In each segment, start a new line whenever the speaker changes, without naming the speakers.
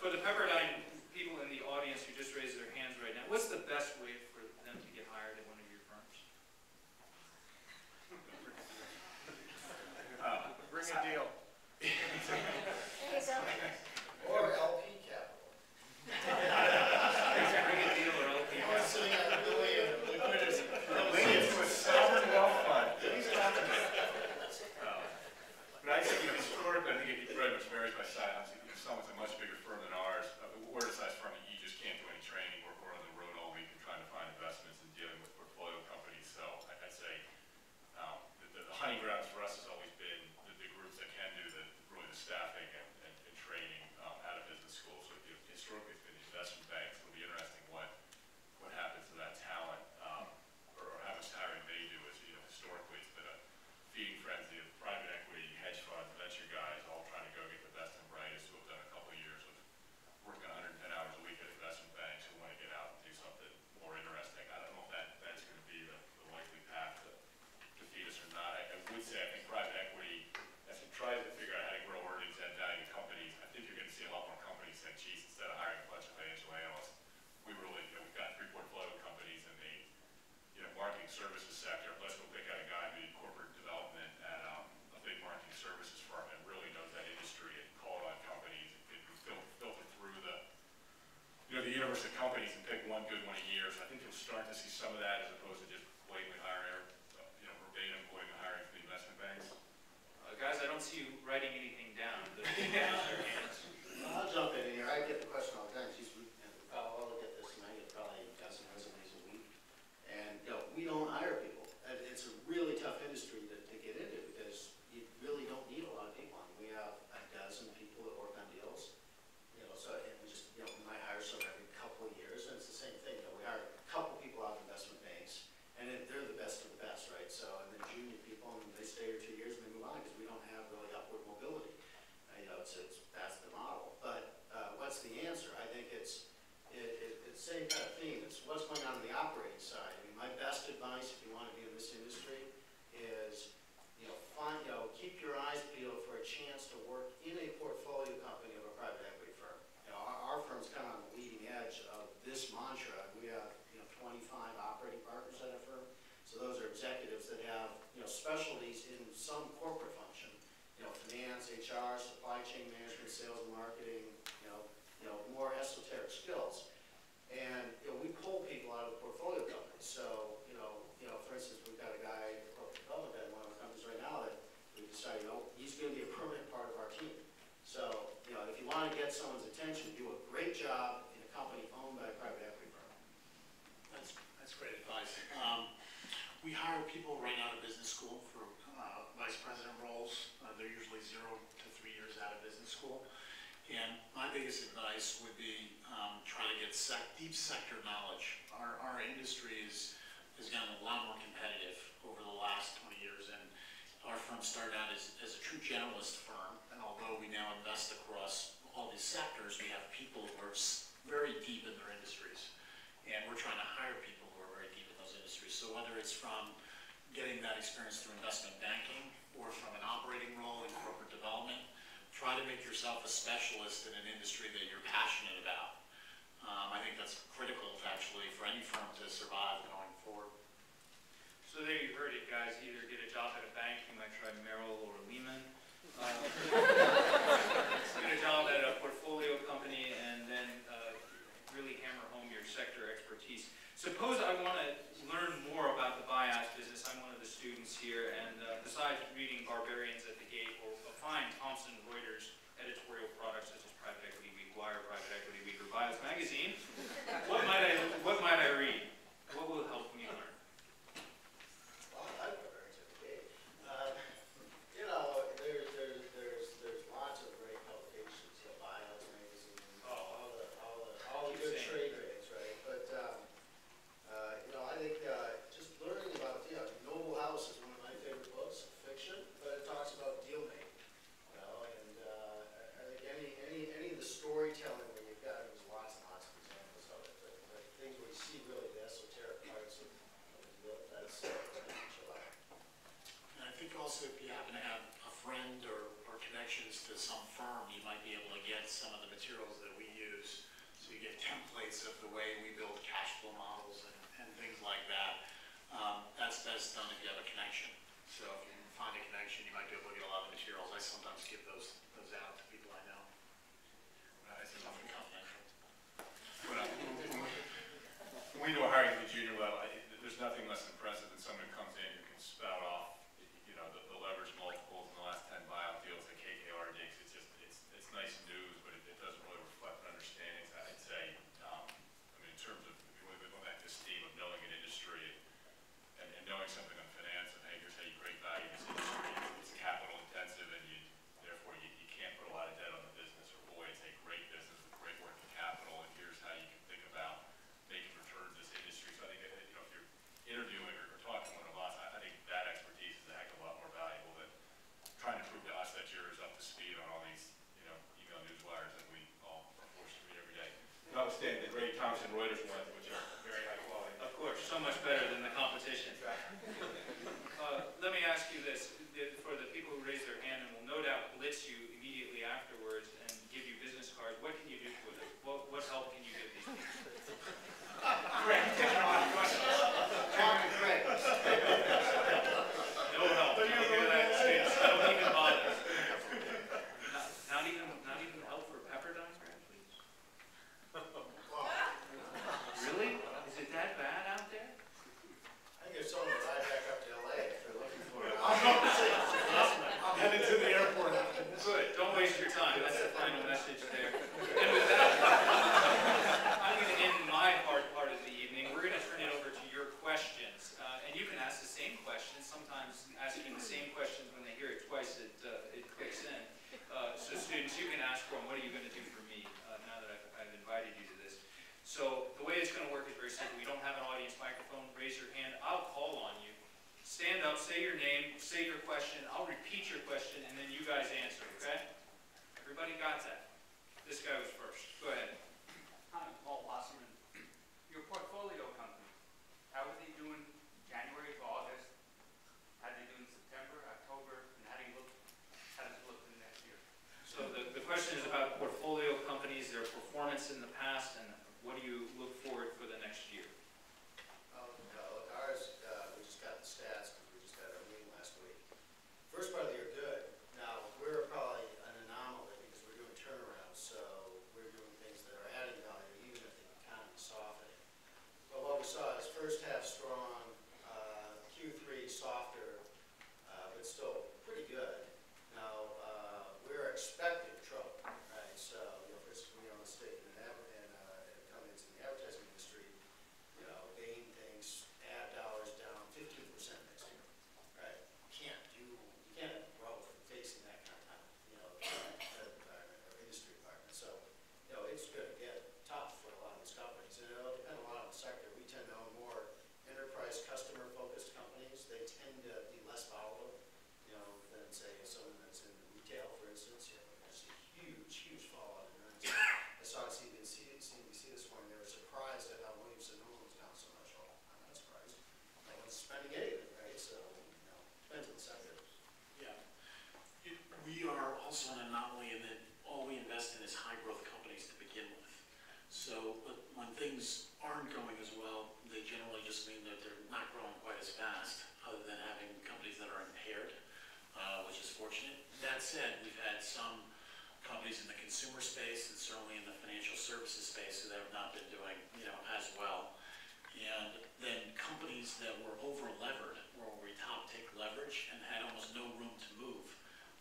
For the Pepperdine people in the audience who just raised their hands right now, what's the best way for them to get hired at one of your firms?
Bring a deal.
Or LP capital.
Bring a deal or LP
I was sitting at the
Liquidity. Linked to a sovereign wealth fund. Please talk to me. But I think historically, I think it very much varies by size. Obviously, if someone's a much bigger firm than ours, we're a size firm that you just can't do any training. We're on the road all week and trying to find investments and dealing with portfolio companies. So I'd say the hunting grounds for us has always been the groups that can do really the staffing and training out of business school. So historically, it's been the investment banks. It'll be interesting what happens to that talent or how much hiring they do. As historically, it's been a feeding frenzy of private equity, hedge funds, venture guys, all trying to go get the best and brightest who have done a couple of years of working 110 hours a week at investment banks who want to get out and do something more interesting. I don't know if that's going to be the likely path to feed us or not. I would say I think private equity, as it tries to figure out how to grow earnings and value companies, I think you're going to see a lot more companies saying, geez, instead of hiring a bunch of financial analysts, we've got 3 portfolio companies in the marketing services sector. Let's go pick out a guy who did corporate development at a big marketing services firm and really knows that industry and called on companies and filter through the universe of companies and pick one good one a year. So I think you'll start to see some of that as opposed to just blatantly hiring, verbatim blatantly hiring from the investment banks.
Guys, I don't see you writing anything down.
I'll jump in here. I get the question all the time. Geez, I'll look at this and I get probably a dozen resumes a week. And we don't hire people. It's a really tough industry to get into because you really don't need a lot of people. I mean, we have a dozen people that work on deals. So and we just we might hire some every couple of years, and it's the same thing. We hire a couple people out of investment banks, and they're the best of the best, right? So and then junior people, and they stay here 2 years and they move on because we don't have really upward mobility. That's the model. But what's the answer? I think it's the same kind of theme. It's what's going on the operating side. I mean, my best advice if you want to be in this industry is keep your eyes peeled for a chance to work in a portfolio company of a private equity firm. Our firm's kind of on the leading edge of this mantra. We have 25 operating partners at our firm. So those are executives that have specialties in some corporate function. Finance, HR, supply chain management, sales and marketing, more esoteric skills. And we pull people out of the portfolio companies. So, for instance, we've got a guy in corporate development at one of our companies right now that we decided, he's going to be a permanent part of our team. So, if you want to get someone's attention, do a great job in a company owned by a private equity firm.
That's great advice. We hire people right out of business school for vice president roles. They're usually 0 to 3 years out of business school. And my biggest advice would be try to get deep sector knowledge. Our industry has gotten a lot more competitive over the last 20 years, and our firm started out as a true generalist firm. And although we now invest across all these sectors, we have people who are very deep in their industries. And we're trying to hire people who are very deep in those industries. So whether it's from getting that experience through investment banking or from an operating role in corporate development, try to make yourself a specialist in an industry that you're passionate about. I think that's critical, actually, for any firm to survive going forward.
So there you heard it, guys. Either get a job at a bank, you might try Merrill or Lehman. Get a job at a portfolio company and then really hammer home your sector expertise. Suppose I want to learn more about the buyout business. I'm one of the students here, and besides reading Barbarians at the Gate or find Thomson Reuters editorial products such as Private Equity Week, Wire, Private Equity Week, or Buyouts Magazine, what might I read? What will help me learn?
Well, I like Barbarians at the Gate. There's lots of great publications. Buyouts Magazine, all the good trade rates, right? But I
templates of the way we build cash flow models and things like that. That's best done if you have a connection. So if you find a connection, you might be able to get a lot of materials. I sometimes give those out to people I know. It's often confidential.
When we do a hiring at the junior level, there's nothing less impressive than someone who comes in who can spout off, the leverage multiples in the last 10 buyout deals that KKR digs. It's nice news, but it doesn't really reflect an understanding. I'd say, in terms of going back to this theme of knowing an industry and knowing something on finance, and hey, here's how you create value in this industry. It's capital intensive, and therefore you can't put a lot of debt on the business, or boy, it's a great business with great working capital, and here's how you can think about making returns in this industry. So I think if you're interviewing or talking to one of us, I think that expertise is a heck of a lot more valuable than trying to prove to us that you're as up to speed on all these email newswires that we all are forced to read every day. Notwithstanding the great Thomson Reuters ones, which are very high quality.
Of course, so much better than the competition. Let me ask you this, for the people who raise their hand and will no doubt blitz you immediately afterwards and give you business cards, what can you do for them? What help can you give these people?
Greg, take it on.
Greg.
No help in the United States. Don't even bother. Not even help for Pepperdine graduates? Really? Is it that bad out there?
I think if someone would ride back up to LA if they're looking for it.
I'm headed to the airport.
Good. Don't waste your time. That's the final message there. And with that, I'm going to end my part of the evening. We're going to turn it over to your questions. And you can ask the same questions. Sometimes asking the same questions when they hear it twice, it clicks in. So students, you can ask them, what are you going to do for me now that I've invited you to this? So the way it's going to work is very simple. We don't have an audience microphone. Raise your hand. I'll call on you. Stand up, say your name, say your question. I'll repeat your question, and then you guys answer, okay? Everybody got that? This guy was first. Go ahead.
Hi, I'm Paul Wasserman. Your portfolio company, how are they doing January to August? How do they do in September, October, and how does it look in the next year?
So the question is about portfolio companies, their performance in the past, and what do you look forward for the next year?
Look, ours, we just got the stats because we just had our meeting last week. First part of the year, good. Now, we're probably an anomaly because we're doing turnarounds, so we're doing things that are adding value even if the economy's softening. But what we saw is first half strong, Q3 softer, but still pretty good. Now, we're expecting trouble, right? So, first, let's take companies in the advertising industry, Bain thinks ad dollars down 15% next year, right? You can't have growth facing that kind of, environment or industry environment. So, it's going to get tough for a lot of these companies, and it'll depend a lot on the sector. We tend to own more enterprise customer-focused companies. They tend to be less volatile, than say someone that's in retail, for instance. There's a huge fallout in earnings. I saw CNBC this morning. They were surprised at how Williams-Sonoma was down so much. Well, I'm not surprised. No one's spending anything, right? So, depends on the sector.
Yeah. We are also an anomaly in that all we invest in is high growth companies to begin with. So when things aren't going as well, they generally just mean that they're not growing quite as fast, other than having companies that are impaired, which is fortunate. That said, we've had some companies in the consumer space and certainly in the financial services space that have not been doing, as well. And then companies that were over levered, where we top take leverage and had almost no room to move.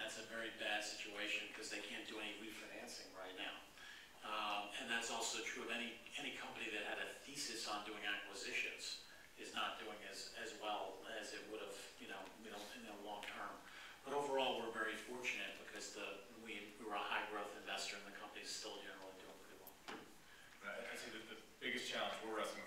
That's a very bad situation because they can't do any refinancing right now. And that's also true of any company that had a thesis on doing acquisitions is not doing as well as it would have, in the long term. But overall, we're very fortunate because we were a high growth investor and the company is still generally doing pretty well.
I think the biggest challenge we're wrestling